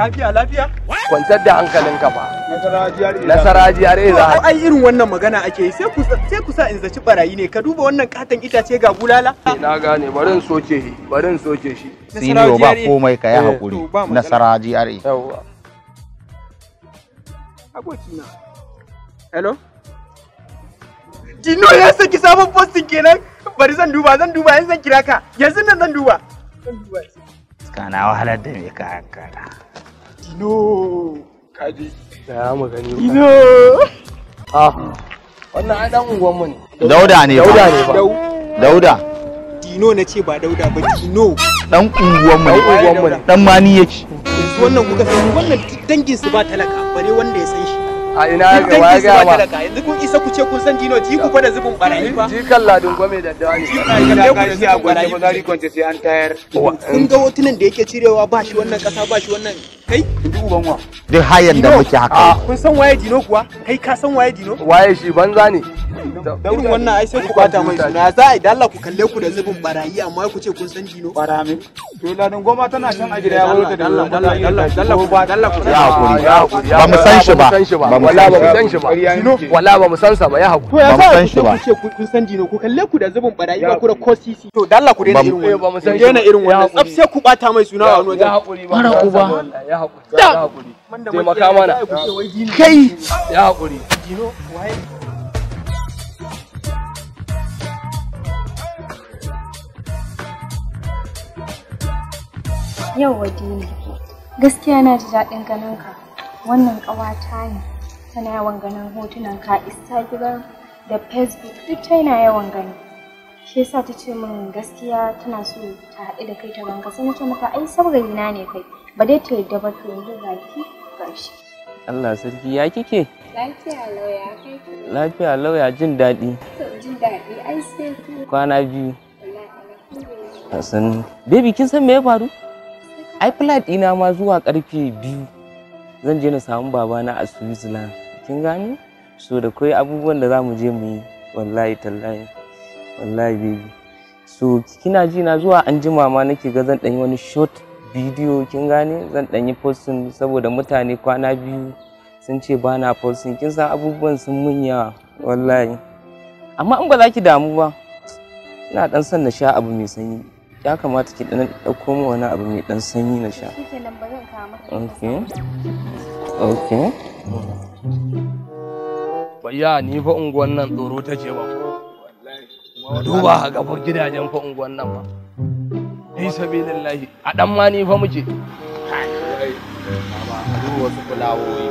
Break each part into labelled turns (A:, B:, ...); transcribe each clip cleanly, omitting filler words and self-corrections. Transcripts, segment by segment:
A: Lafiya?
B: Kwantar da hankalinka fa. Nasara GRA za a.
A: Ai irin wannan magana ake yi sai ku sa in zaci barayi ne. Ka duba wannan katon itace ga bulala.
B: Na gane bari in soke shi.
C: Siniyo ba komai ka yi hakuri. Nasara GRA.
B: Yawwa.
A: Abokina. Hello? Dino ya saki sabon posting kenan. Bari zan duba yanzu zan kira ka. Yanzu nan zan duba.
C: Kana wahalar da me ka hankala.
A: Dino. Kaji.
B: Ya mu gani.
A: Dino.
B: Wannan ai dan unguwan mu ne.
C: Dauda ne ba. Dauda.
A: Dino na ce ba Dauda ba Dino.
C: Dan unguwan mu ne. Dan mani yake.
A: Wannan kuka san wannan dangin su ba talaka bare wanda ya san shi.
B: A ina ga waya ga ma.
A: Yanzu kun isa ku ce kun san Dino ji ku fa da zubin barayi ba.
B: Ji kalladin gome da dawa ne.
A: Sai a gwaje ba zari kwance sai an tayar. Kun ga hotunan da yake cirewa ba shi wannan kasa ba shi wannan kai duban wa.
C: Duk hayan da muke haka.
A: Kun san waye Dino kuwa? Kai ka san waye Dino?
B: Waye shi banza ne.
A: Irin wannan ai sai ku bata mai suna. Za a idan Allah ku kalle ku da zubin barayi amma ku ce kun san Dino.
D: Barame. To ladin goma tana can a gida ya baro ta da
A: Allah ku
C: Ya hakuri. Ba mu san shi ba.
B: Wala ba mu san shi ba. Wala ba mu san sa ba ya hakuri.
A: To ya
C: Ba mu
A: sa
C: san shi ba.
A: ku ce kun san Dino ku kalle ku da zubin barayi ba ku da ko sisi. To dan Allah ku daina irin wannan.
B: Ba mu san shi.
A: Daina irin wannan. Tsaf sai ku bata mai suna a wani wajen.
B: Ya hakuri ba.
C: Mara uba.
B: Ya hakuri. Ya hakuri. Taimaka mana.
C: Kai.
B: Ya hakuri.
A: Dino waye?
E: Yau Dini, gaskiya na ji daɗin ganin ka. Wannan ƙawata ne, tana yawan ganin hotunan ka Instagram da Facebook duk tana yawan gani. Shi yasa ta ce min gaskiya tana so ta haɗu da kai ta ganka sai na ce mata ai saurayi na ne kai. Ba dai ta yadda ba to yanzu zaki gashi.
F: Allah sarki ya kike?
E: Lafiya lauya kai.
F: Lafiya lauya jin daɗi.
E: To jin daɗi ai sai ku.
F: Kwana biyu. San baby kin san me ya faru? Ai flight ɗina ma zuwa karfe 2 zan je na samu babana a Switzerland. Kin gane? So da kai abubuwan da zamu je mu yi wallahi tallahi. Wallahi baby. So kina ji na zuwa anjima ma nake ga zan dan yi wani short video kin gane? Zan dan yi posting saboda mutane kwana biyu sun ce ba na posting. Kin san abubuwan sun mun yawa wallahi. Amma in ba za ki damu ba ina dan son na sha abu mai sanyi. Ya kamata ki dan dauko mu wani abu mai dan sanyi na sha.
E: Shikenan bari in kawo maka.
F: Okay.
B: Bayya ni fa unguwan nan tsoro take ba. Wallahi. Duba ga fa gidajen fa unguwan nan ba. Fi sabilillahi a dan ma ni fa muke.
C: Wasu fulawoyi.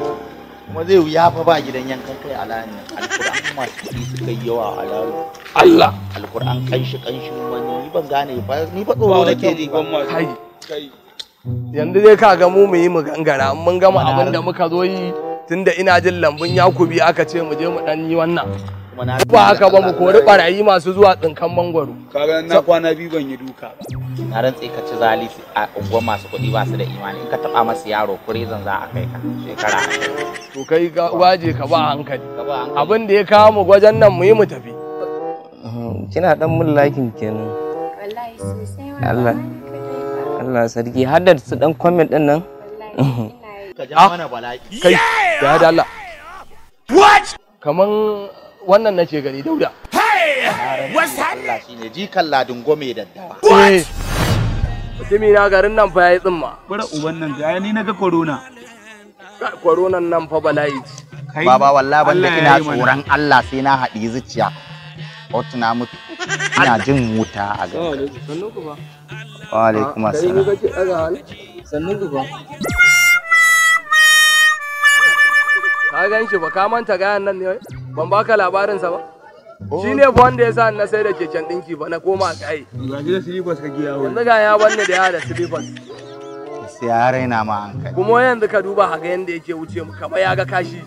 C: Kuma zai wuya fa ba gidan yankan kai a layin Alkur'an masu kuɗi suka yi yawa a layin.
B: Allah.
C: Alkur'an kanshin wani ban gane ba ni fa tsoro nake ji ba.
B: Kai. Yanzu dai ka ga mu yi mu gangara mun gama abin da muka zo yi tunda ina jin lambun Yakubi aka ce mu je mu dan yi wannan. Ba haka ba mu kori barayi masu zuwa tsinkan mangwaro.
D: Kaga na kwana biyu ban yi duka.
C: Na rantse ka ci zalisi a unguwar masu kuɗi ba su da imani in ka taɓa masa yaro kurizan za a kai ka shekara.
B: To kai waje ka ba hankali. Abin da ya kawo mu gwajen nan mu yi mu tafi.
F: Kina dan mun lakin kenan.
E: Wallahi sosai
F: Allah sarki har da su dan comment din nan.
C: Ka ja mana bala'i.
B: Kai ya da Allah. What? Kaman wannan nake gani Dauda.
C: Allah shine jikan ladin gome da dawa.
B: Mutumi na garin nan fa yayi tsimma.
D: Bara uban nan ga ni naga corona.
B: Koronan nan fa bala'i.
C: Baba wallahi banda ina tsoron Allah sai na haɗi zuciya. Hotuna mutu. Ina jin wuta a gaba.
F: Sannu ku ba.
C: Wa alaikum assalam.
F: Sannu ku ba.
B: Ka gan shi ba ka manta gayan nan ne ban baka labarinsa ba. Shi ne fa wanda ya sa na sai da keken ɗinki ba na koma a kai.
D: Ga gida slippers ka giya wani.
B: Yanzu ga ya banne da ya da slippers.
C: Sai ya raina ma hankali.
B: Kuma yanzu ka duba haga yanda yake wuce mu kamar ya ga kashi.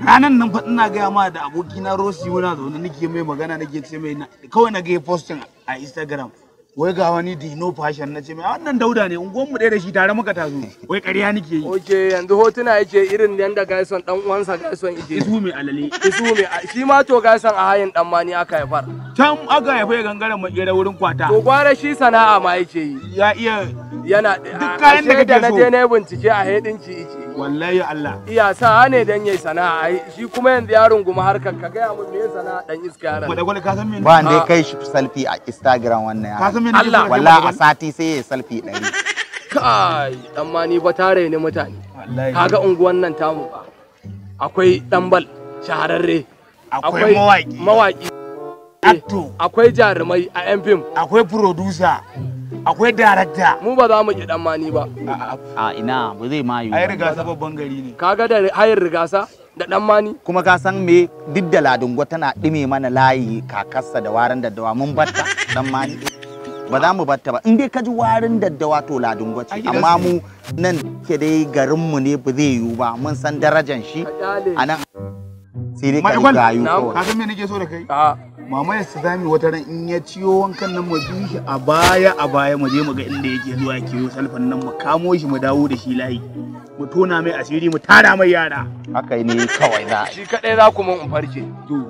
D: Ranan nan fa ina gaya ma da abokina Rossi muna zaune nake mai magana nake ce mai kawai na ga posting a Instagram wai ga wani dino fashion na ce mai wannan dauda ne unguwan mu ɗaya da shi tare muka taso wai ƙarya nake yi.
B: Oke yanzu hotuna yake irin yanda Gaison dan uwansa Gaison yake.
D: Isu mai alale.
B: Isu mai shi ma to Gaison a hayin dan mani aka haifar.
D: Can aka haifa gangaren makera wurin kwata.
B: To gwara shi sana'a ma yake yi.
D: Ya iya
B: yana
D: duk kayan da kake so.
B: na je na bincike a hedinki yake.
D: Wallahi Allah.
B: Iya sa ne dan yayi sana'a shi kuma yanzu yaron guma harkar ka ga mu me sana'a dan iska yaron.
D: Gwada ka san me?
C: Ba dai kai shi selfie a Instagram wannan ya.
D: Ka san me?
B: Allah
C: wallahi a sati sai ya selfie 100.
B: Kai dan ma ni ba tare ne mutane. Kaga unguwan nan tamu ba. Akwai dambal shahararre.
D: Akwai mawaki. Acto.
B: Akwai jarumai a yan fim.
D: Akwai producer. Akwai director.
B: Mu ba za mu ki dan mani ba.
C: A ina ba zai ma yi.
D: Ai rigasa babban gari ne.
B: Kaga da hayar rigasa da dan mani.
C: Kuma ka san me duk da Ladungo tana dime mana layi kakarsa da warin daddawa mun batta dan mani. Ba za mu batta ba in dai ka ji warin daddawa to Ladungo ce amma mu nan ke dai garin mu ne ba zai yiwu ba mun san darajar shi anan sai dai ka gayu ko.
D: Ka san me nake so da kai? Mama ya zami wata ran in ya ciyo wankan nan mu bi shi a baya mu je mu ga inda yake zuwa kiyo salfan nan mu kamo shi mu dawo da shi layi mu tona mai asiri mu tara mai yara.
C: Haka ne kawai za
B: shi kadai za ku mun farke.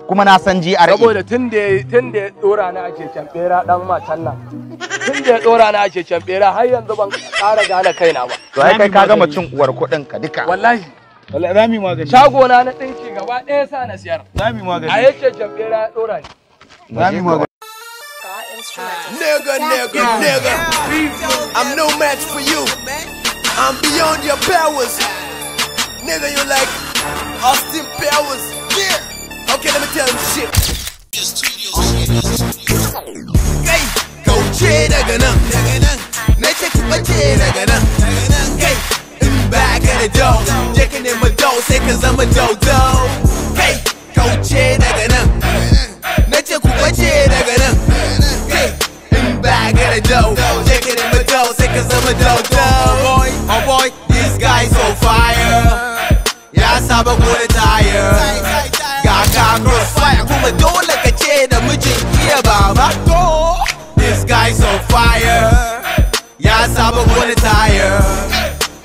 C: Kuma na san ji a rai
B: saboda tun da ya dora na ake canbera dan matan nan tun da ya dora na ake canbera har yanzu ban ƙara gane kaina ba.
C: To ai kai ka gama cin uwar kuɗin ka duka.
B: Wallahi
D: rami magani.
B: Shago na ɗinki gaba ɗaya sa na siyar.
D: Rami magani.
B: A yace canbera ya dora ni.
D: Rami magani.
G: Nigga, I'm no match for you. I'm beyond your powers. Nigga, you like Austin Powers. Yeah. Okay, let me tell him shit. Hey, go che daga nan. Na ce ku bace daga nan. Hey, in back of the door. Jeka ne ma dough sai ka zama dodo. Hey, go che daga nan. Na ce ku bace daga nan. Hey, in back of the door. Jeka ne ma dough sai ka zama dodo. Oh boy, this guy's on fire. Ya saba gona tire. Ga ka crossfire kuma dole ka ce da mijin iya baba. This guy's on fire. Ya saba gona tire.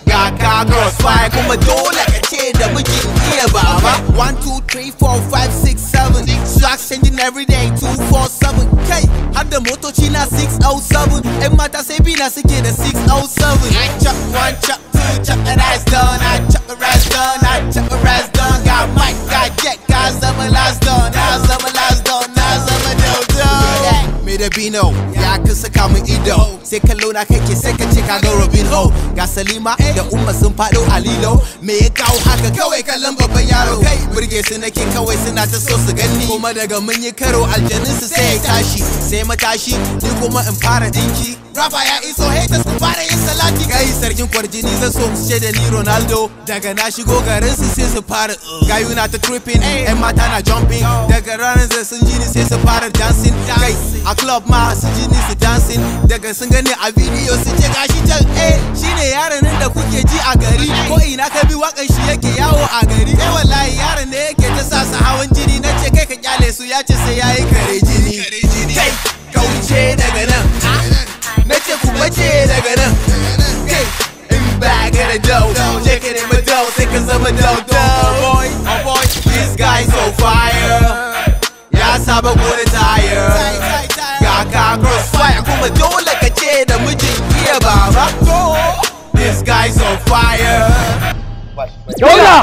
G: Ga ka crossfire kuma dole ka ce da mijin iya baba. 1, 2, 3, 4, 5, 6, 7. Stocks changing every day 247. Kai, har da motoci na 607. Yan mata sai bi na suke da 607. I chop 1, chop 2, chop that ass done. I chop the ass done. I chop the ass done. Got mic, got jet, got zama last done. Now zama last done. Now zama dodo. Me da Bino, ya ka saka min ido. Sai kallo na kake sai ka ce ka ga Robin Ho. Ga Salima da Umma sun fado a lilo. Me ya kawo haka kawai kallon babban yaro. Kai burge su nake kawai suna ta so su gani. Kuma daga mun yi karo aljanin su sai ya tashi. Sai matashi ni kuma in fara dinki. Rafa ya iso haters ku fara yin salati. Kai sarkin kwarjini zan so su ce da ni Ronaldo. Daga na shigo garin su sai su fara gayu na ta tripping. Yan mata na jumping. Daga ranar da sun ji ni sai su fara dancing. Kai a club ma su ji ni su dancing. Daga sun gani a video su ce gashi can shine yaron nan da kuke ji a gari. Ko ina ka bi wakan shi yake yawo a gari. Wallahi yaron ne yake ta sa su hawan jini. Na ce kai ka kyale su ya ce sai yayi kare jini. Kai kauce daga nan. Na ce ku bace daga nan. Kai in back of the dough. Jeka ne ma dough sai ka zama dodo. Oh boy, this guy's on fire. Ya saba gona tire. Ga ka crossfire kuma dole ka ce da mijin iya baba. This guy's on fire.
B: Yola!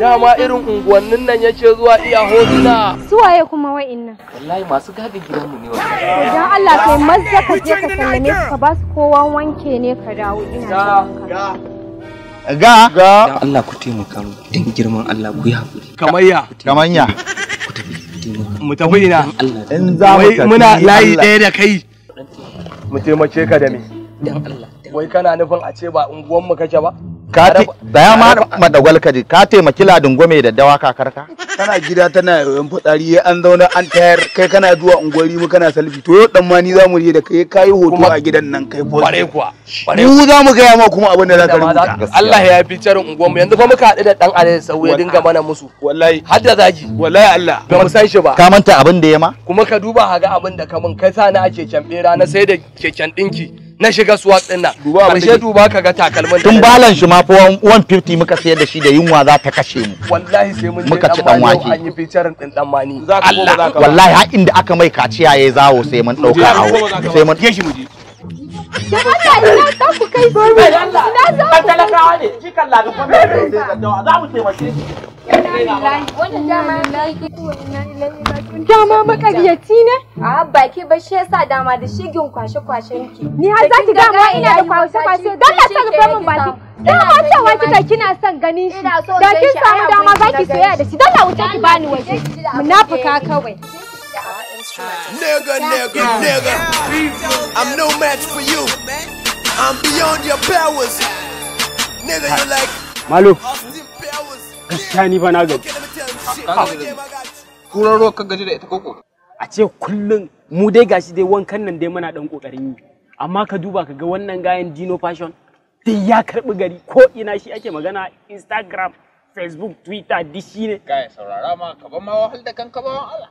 B: Dama irin unguwannin nan yake zuwa iya hotuna.
E: Suwaye kuma wa'innan?
F: Wallahi masu gadin gidanmu ne wannan.
E: Idan Allah kai mazza ka je ka sallame su ka ba su kowa wanke ne ka dawo ina jiran ka.
F: Dan Allah ku taimaka mu dan girman Allah ku yi hakuri.
B: Kamayya.
C: Kamanya.
B: Mu tafi ina.
C: In za mu tafi
B: muna layi ɗaya da kai. Mu taimake ka da me?
F: Dan Allah.
B: Wai kana nufin a ce ba unguwan mu kake ba?
C: Da ya ma madagwal ka ka taimaki Ladungo mai daddawa kakarka.
D: Tana gida tana yoyon fitsari an zauna an tayar kai kana zuwa unguwari mu kana salfi to yau dan ma ni zamu je da kai hoto a gidan nan kai post
B: bare kuwa
D: mu za mu gaya ma kuma abin da za ka rubuta
B: Allah ya fi carin unguwar mu yanzu fa muka haɗu da dan alai sau ya dinga mana musu
D: wallahi
B: har da zagi
D: wallahi Allah
B: ba mu san shi ba
C: ka manta abin da ya ma
B: kuma ka duba haga abin da ka mun kai sa na a keken bera na sai da keken dinki na shiga swag din nan karshe duba ka ga takalmin
C: tun balan shi ma fa 150 muka sayar da shi da yunwa za ta kashe mu
B: wallahi sai mun
C: muka ci dan wake
B: an yi featuring din dan mani
C: Allah wallahi har inda aka mai kaciya yayi zawo sai mun dauka hawo sai mun
D: je shi mu je
E: dan Allah ina san ku kai zo Allah
H: kan talakawa ne shi kan laga kuma za mu taimake shi
E: dama makaryaci ne?
I: A baki ba shi yasa dama da shigin kwashe-kwashen ki.
E: Ni har za ki gama ina da kwashe-kwashe don na san rufe min baki. Dama cewa kika kina son ganin shi. Da kin samu dama za ki soya da shi don na wuce ki bani waje. Munafuka kawai.
G: Nigga, I'm no match for you. I'm beyond your powers. Nigga, you like
A: Malo, gaskiya ni ba na gaji.
H: Kuran ruwa kan gaji da ita koko.
A: A ce kullum mu dai gashi dai wankan nan dai muna dan kokarin yi. Amma ka duba ka ga wannan gayan Dino Fashion dai ya karbi gari ko ina shi ake magana Instagram, Facebook, Twitter duk shi ne.
H: Kai saurara ma ka ban ma wahal da kanka ba Allah.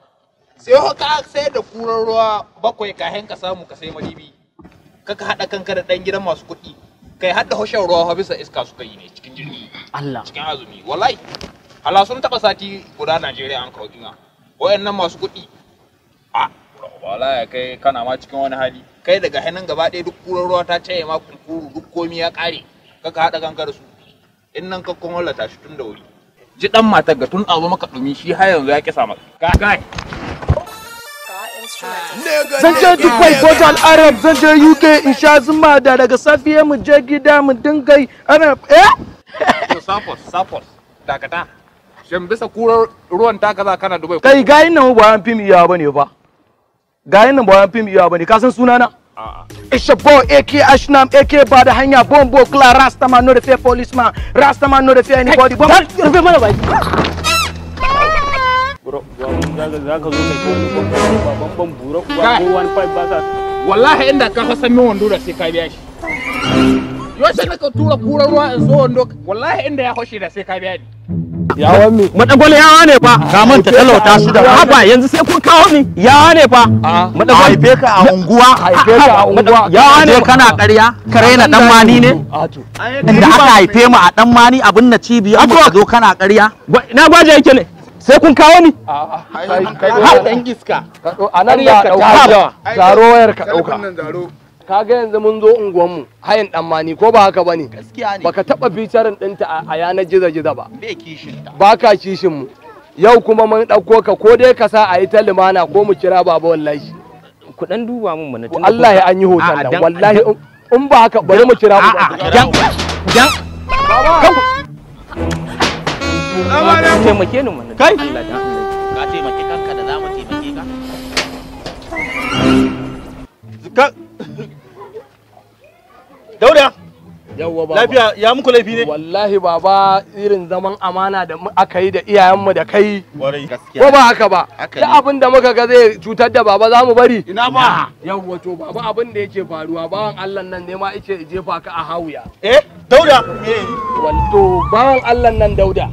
H: Sai ka sai da kuran ruwa bakwai kahin ka samu ka sai madibi. Kaka hada kanka da dan gidan masu kuɗi. Kai hadda hoshin ruwa bisa iska suka yi ne cikin jirgi.
A: Allah.
H: Cikin azumi. Wallahi. Hala sun taba sati guda Najeriya an kawo dina. Wayannan masu kuɗi. A wallahi kai kana ma cikin wani hali. Kai daga hannun gaba ɗaya duk kuran ruwa ta caye ma kunkuru duk komi ya ƙare. Kaka hada kanka da su. In nan ka kuma wallata shi tun da wuri. Ji dan matar ga tun azo maka dumi shi har yanzu ya kisa maka. Kai.
B: Zan je Dubai Total Arab, zan je UK in sha zuma da daga safiya mu je gida mu dinga yi Arab
H: Sapos, dakata. Shin bisa kurar ruwan taka za kana Dubai.
B: Kai gayin nan ba an fim iya bane fa. Gayin nan ba an fim iya bane, ka san sunana?
H: A'a.
B: It's your boy AK Ashnam, AK ba da hanya bombo kla Rastaman no the fair policeman, Rastaman no the fair anybody. Rufe mana baki.
A: Bro, za ka zo kai babban buro kuwa ko wani pipe ba sa.
H: Wallahi inda ka fasa min wando da sai ka biya shi. Yau sai ka tura kurar ruwa in zo wando. Wallahi inda ya hoshe da sai ka biya ni.
A: Yawan mi.
C: madagwale yawa ne fa ka manta talauta shi da haba yanzu sai kun kawo ni yawa ne fa madagwale haife ka a unguwa yawa ne kana ƙarya kare na dan mani ne inda aka haife mu a dan mani abin na cibiya mu ka zo kana ƙarya
A: na gwaje yake ne sai kun kawo ni
H: Kai dan iska.
B: A nan da dauka zaro wayar ka dauka. Kaga yanzu mun zo unguwan mu hayin dan mani ko ba haka bane gaskiya ne baka taba featuring dinta a yanar gizo-gizo ba
C: bai kishin ta
B: baka kishin mu yau kuma mun dauko ka ko dai ka sa a yi ta limana ko mu kira baba wallahi
F: ku dan duba mun mana
B: Allah ya an yi hoton nan wallahi in ba haka bari mu kira mu
F: dan taimake ni mana
B: kai
F: Allah dan
H: Ka taimake kanka da za mu taimake ka.
D: Dauda
B: yawwa baba
D: lafiya ya muku laifi ne
B: wallahi baba irin zaman amana da aka yi da iyayenmu da kai
D: warai
B: ko ba haka ba da abin da muka ga zai cutar da baba za mu bari
D: ina ba
B: yawwa to baba abin da yake faruwa bawan Allah nan ne ma yake jefa ka a hawuya
D: Dauda
B: wato bawan Allah nan Dauda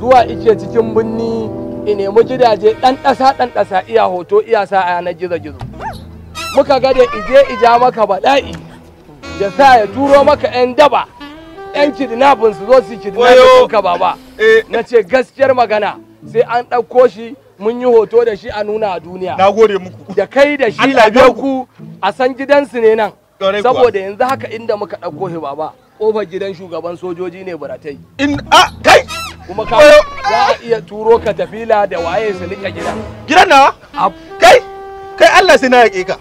B: zuwa yake cikin binni in nemi gidaje dan ɗasa iya hoto iya sa a yanar gizo muka ga da ija maka bala'i ya sa ya turo maka 'yan daba 'yan kidnapping su zo su kidnapping ka baba na ce gaskiyar magana sai an ɗauko shi mun yi hoto da shi a nuna a duniya
D: na gode muku
B: da kai da shi a ku a san gidansu ne nan saboda yanzu haka inda muka ɗauko shi baba ƙofar gidan shugaban sojoji ne buratai
D: kai
B: kuma ka za a iya turo ka tafila da waye su nika
D: gidan nawa kai Allah sai na yake ka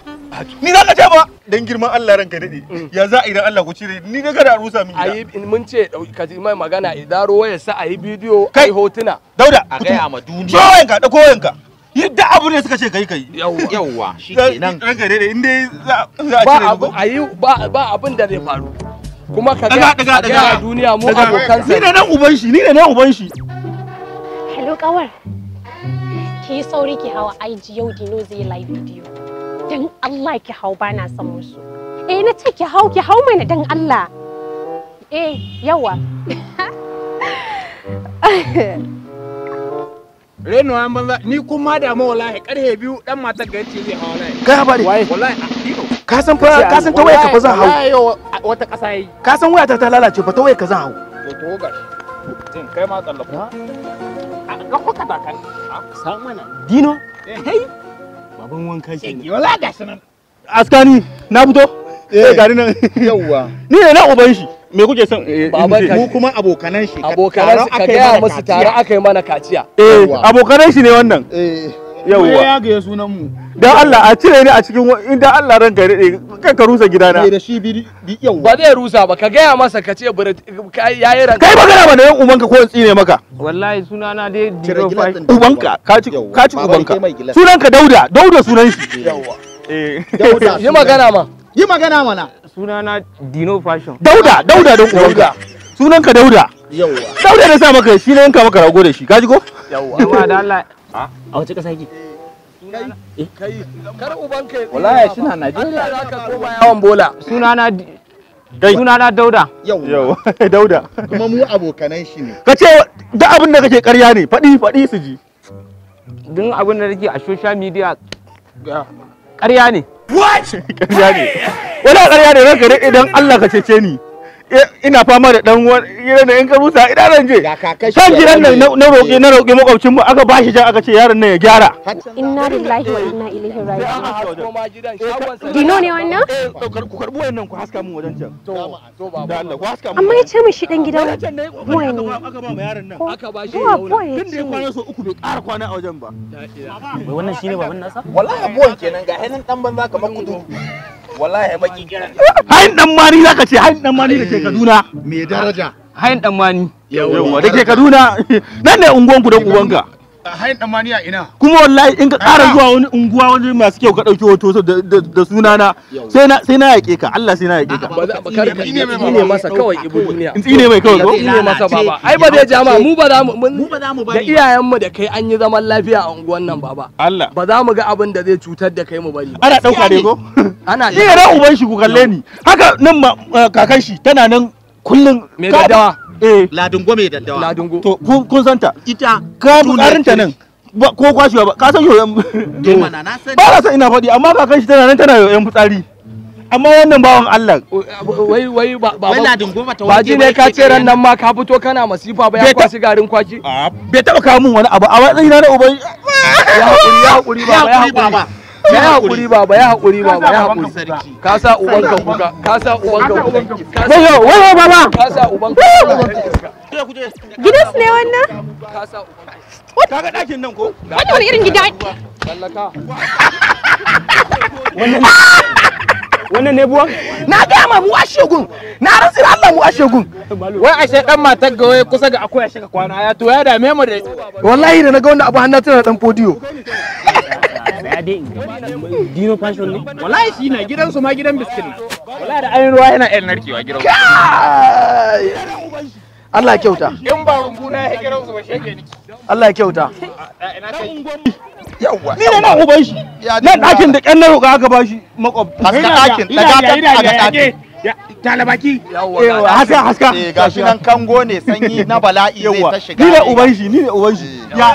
D: ni za ka ce ba dan girman Allah ranka dade ya za a idan Allah ku cire ni daga da rusa min gida
B: ayi mun ce ka ji mai magana idaro waya sa ayi bidiyo kai hotuna
D: Dauda
H: A gaya ma duniya.
D: Cowenka da kowenka yadda abu ne suka ce kai
H: Yawwa shikenan.
D: ranka dade in dai za a
B: ba
D: cire
B: abu ayi ba abin da zai faru kuma ka
D: daga
B: ga duniya mu abokan
D: ni ne nan uban shi
E: hello kawar
J: ki sauri ki hawa IG yau Dino zai live video. Dan Allah ki hau bana son musu. Na ce ki hau mana dan Allah. Yawa.
H: Reno an banza ni kuma da ma wallahi karhe biyu dan matar ga yace zai hawa layi.
D: Kai habari.
H: Wallahi
D: ka san ta waya ka fa zan hau.
H: Wallahi wata kasa yayi.
D: Ka san waya ta lalace fa ta waya ka zan hau.
H: To ga. Jin kai ma tsallaka. Ga haka da kan.
A: Sa mana Dino. Hey. Baban wanka shi ne.
H: Wallahi gashi nan.
D: Askani na fito. Gari nan.
C: Yawwa.
D: Ni ne na uban shi. Me kuke son
C: mu kuma abokanan shi
B: ka gaya musu tare aka yi mana kaciya.
D: Abokanan shi ne wannan. Yawwa.
C: Ya ga sunan mu.
D: Dan Allah a cire ni a cikin inda Allah ran gari kai ka rusa gidana.
C: Da shi bi yawwa.
B: Ba zai rusa ba ka gaya masa ka ce yayi ran.
D: Kai magana ba da yan ubanka ko tsine maka.
F: Wallahi sunana dai Dino Fashion.
D: Ubanka ka ci ubanka. Sunanka Dauda sunan shi.
B: Yawwa.
C: Dauda.
B: Yi magana ma.
C: Yi magana mana.
F: Sunana Dino Fashion.
D: Dauda don ubanka. Sunanka Dauda.
C: Yawwa.
D: Dauda da sa maka shi ne yanka maka rago da shi. Kaji ko?
B: Yawwa.
F: Amma da Allah
A: a wace kasa yake?
B: Kai kar ubanka.
C: Wallahi shi na Najeriya.
B: Zaka koma yawan bola.
F: Sunana Dauda.
C: Yawwa.
D: Dauda.
C: Kuma mu abokanan shi ne.
D: Ka ce duk abin da kake ƙarya ne. Faɗi su ji.
F: Duk abin da nake a social media ƙarya ne.
B: What?
D: Ƙarya ne. Wala ƙarya ne ranka dai idan Allah ka cece ni. Ina fama da dan gidan da in ka rusa idan ran je. Kan gidan nan na roƙe makwabcin mu aka bashi jan aka ce yaron nan ya gyara.
J: Inna lillahi wa inna ilaihi raji'un. Dino ne wannan?
D: Ku karbi wayannan ku haska mun wajen can.
B: To baba.
D: Da Allah ku haska mun.
J: Amma ya ce mu shi dan gidan boy ne.
D: Aka ba mu yaron nan.
B: Aka ba shi
J: Boy
D: Tun da ya kwana so uku bai ƙara kwana a wajen ba.
A: Wai wannan shine baban nasa?
H: wallahi boy kenan ga hannun dan banza kamar kudu. Wallahi baki kiran.
D: Hayin dan mani zaka ce hayin dan mani da ke Kaduna.
C: Me daraja.
F: Hayin dan mani.
D: Yawwa da ke Kaduna. Nan ne unguwanku dan ubanka.
C: Hayin dan mani a ina.
D: Kuma wallahi in ka ƙara zuwa wani unguwa wani masu kyau ka ɗauki hoto da sunana sai na yaƙe ka Allah sai na yaƙe ka.
B: Tsine masa kawai ibu duniya.
D: In tsine mai kawai ko?
B: Tsine masa baba. Ai ba zai jama mu ba za mu da iyayenmu da kai an yi zaman lafiya a unguwan nan baba.
D: Allah.
B: Ba za mu ga abin da zai cutar da kai mu bari.
D: Ana ɗauka ne ko?
B: Ana
D: Ni ran uban shi ku kalle ni. Haka nan kakan shi tana nan kullum.
B: Me daddawa?
C: Ladungo mai daddawa.
B: Ladungo.
D: To kun santa.
C: Ita.
D: Ka bukarinta nan. Ko kwashewa ba ka san yoyon.
C: Mana na sani.
D: Ba na san ina faɗi amma kakan shi tana nan tana yoyon fitsari. Amma wannan bawan Allah.
B: Wai ba
C: Ladungo ba ta
B: ba ji ne ka ce ran nan ma ka fito kana masifa ba ya kwashi garin kwaki.
D: Bai taɓa kawo min wani abu a watsayi na uban.
B: Ya haƙuri baba. Ya haƙuri baba, ya haƙuri baba, ya haƙuri. Ka sa ubanka kuka, ka sa ubanka kuka.
D: Wayo baba.
B: Ka sa ubanka kuka.
J: Gidansu ne wannan?
B: Ka sa ubanka.
D: Kaga ɗakin nan ko?
J: Wannan wani irin gida?
B: Sallaka.
A: Wannan ne buwan?
B: Na ga ma mu ashegun. Na rantsi Allah mu ashegun.
H: Wai ashe dan matar ga wai kusa ga akwai shiga kwana ya to ya dame mu da
B: wallahi da naga wanda abu hannu tana dan podiyo.
A: Ya dai Dino Fashion ne?
H: wallahi shi na gidansu ma gidan biskin na. Wallahi da ayin ruwa yana yan narkewa gidan.
B: Allah ya kyauta.
H: In ba runguna ya gidansu ba shege niki.
B: Allah ya kyauta.
H: Ina kai.
C: Yawwa.
D: Ni ne na uban shi. Nan ɗakin da ƙyan na roƙa aka bashi makwabta.
C: Haska ɗakin. Daga ɗakin.
H: Talabaki.
B: Yawwa.
D: Haska.
C: Gashi nan kango ne sanyi na bala'i zai ta shiga.
D: Ni ne uban shi, ni ne uban shi. Ya.